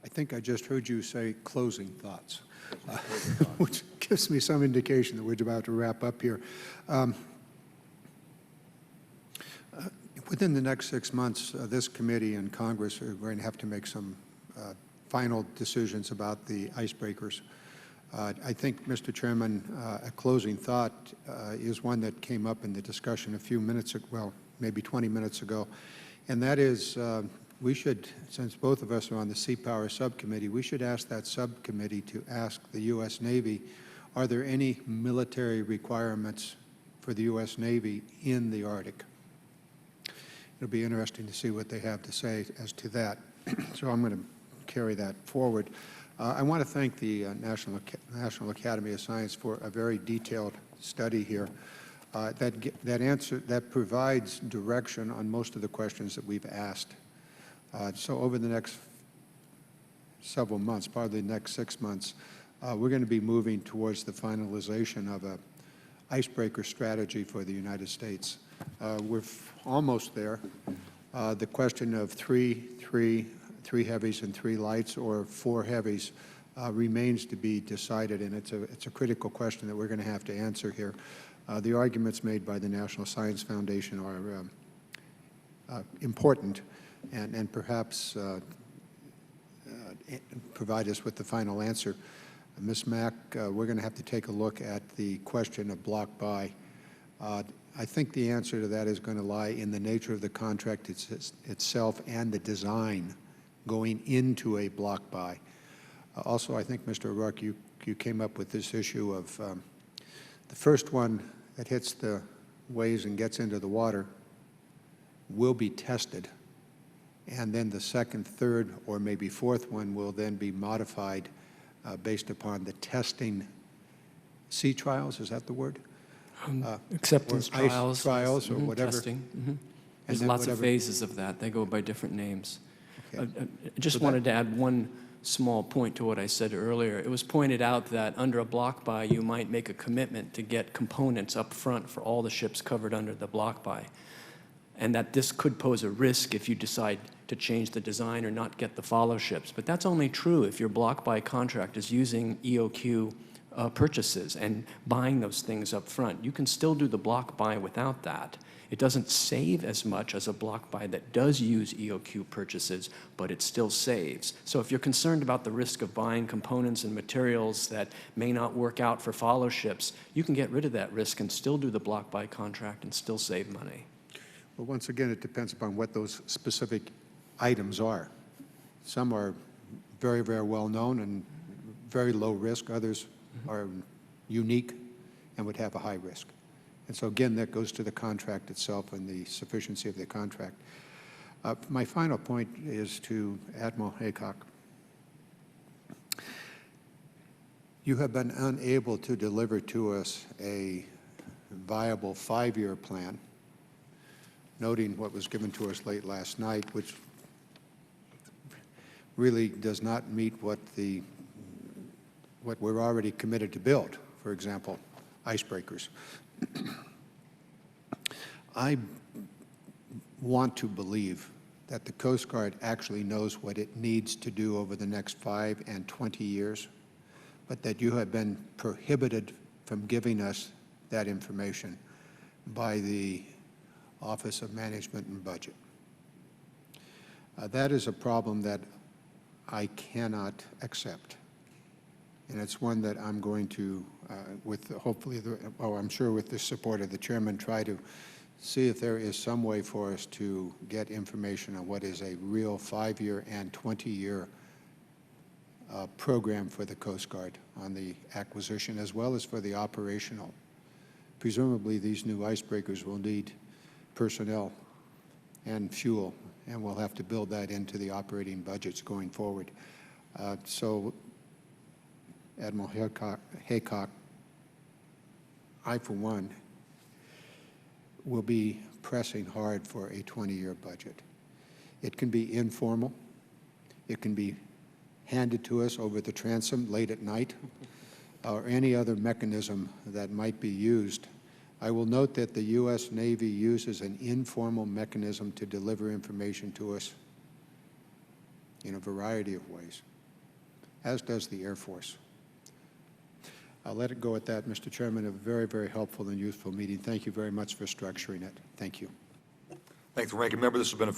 I think I just heard you say closing thoughts, which gives me some indication that we're about to wrap up here. Within the next 6 months, this committee and Congress are going to have to make some final decisions about the icebreakers. I think, Mr. Chairman, a closing thought is one that came up in the discussion a few minutes ago, well, maybe 20 minutes ago, and that is we should, since both of us are on the Sea Power Subcommittee, we should ask that subcommittee to ask the U.S. Navy, are there any military requirements for the U.S. Navy in the Arctic? It'll be interesting to see what they have to say as to that. So I'm going to carry that forward. I want to thank the National Academy of Science for a very detailed study here that provides direction on most of the questions that we've asked. So over the next several months, probably the next 6 months, we're going to be moving towards the finalization of an icebreaker strategy for the United States. We're almost there. The question of three heavies and 3 lights, or 4 heavies, remains to be decided, and it's a critical question that we're going to have to answer here. The arguments made by the National Science Foundation are important, and perhaps provide us with the final answer. Ms. Mack, we're going to have to take a look at the question of block buy. I think the answer to that is going to lie in the nature of the contract itself and the design going into a block buy. Also, I think, Mr. O'Rourke, you came up with this issue of the first one that hits the waves and gets into the water will be tested, and then the second, third, or maybe fourth one will then be modified based upon the testing sea trials, is that the word? Acceptance or ice trials. trials or whatever. Testing. There's then lots whatever. of phases of that. They go by different names. Okay. I just wanted to add one small point to what I said earlier. It was pointed out that under a block buy, you might make a commitment to get components up front for all the ships covered under the block buy, and that this could pose a risk if you decide to change the design or not get the follow ships. But that's only true if your block buy contract is using EOQ purchases and buying those things up front. You can still do the block buy without that. It doesn't save as much as a block buy that does use EOQ purchases, but it still saves. So if you're concerned about the risk of buying components and materials that may not work out for follow ships, you can get rid of that risk and still do the block buy contract and still save money. Well, once again, it depends upon what those specific items are. Some are very, very well known and very low risk. Others are unique and would have a high risk. And so again, that goes to the contract itself and the sufficiency of the contract. My final point is to Admiral Haycock. You have been unable to deliver to us a viable 5-year plan, noting what was given to us late last night, which really does not meet what we're already committed to build, for example, icebreakers. I want to believe that the Coast Guard actually knows what it needs to do over the next 5 and 20 years, but that you have been prohibited from giving us that information by the Office of Management and Budget. That is a problem that I cannot accept. And it's one that I'm going to, I'm sure with the support of the chairman, try to see if there is some way for us to get information on what is a real 5-year and 20-year program for the Coast Guard on the acquisition as well as for the operational. Presumably these new icebreakers will need personnel and fuel, and we'll have to build that into the operating budgets going forward. So Admiral Haycock, I, for one, will be pressing hard for a 20-year budget. It can be informal. It can be handed to us over the transom late at night, or any other mechanism that might be used. I will note that the U.S. Navy uses an informal mechanism to deliver information to us in a variety of ways, as does the Air Force. I'll let it go at that, Mr. Chairman. A very, very helpful and useful meeting. Thank you very much for structuring it. Thank you. Thank the ranking member. This has been a